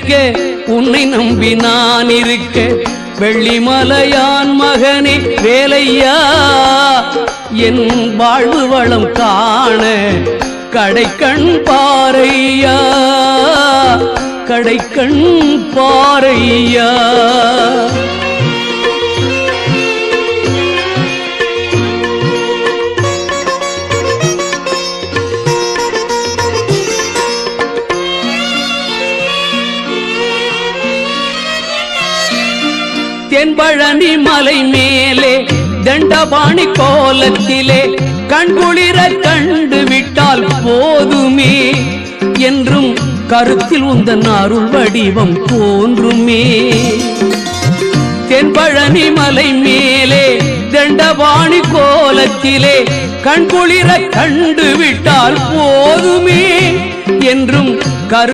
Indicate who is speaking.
Speaker 1: இருக்க உன்னை நம்பி நான் இருக்க வெள்ளிமலையான் மகனே வேலையா என் வாழ்வு வளம் காண கடைக்கண் பாரையா கடைக்கண் பாரையா. தென்பழனி மலை மேலே தண்டபாணி கோலத்திலே கண்குளிர கண்டு விட்டால் போதுமே என்றும் கருத்தில் உந்தன் அருள் வடிவம் தோன்றுமே. தென்பழனி மலை மேலே தண்டபாணி கோலத்திலே கண்குளிர கண்டு விட்டால் போதுமே என்றும்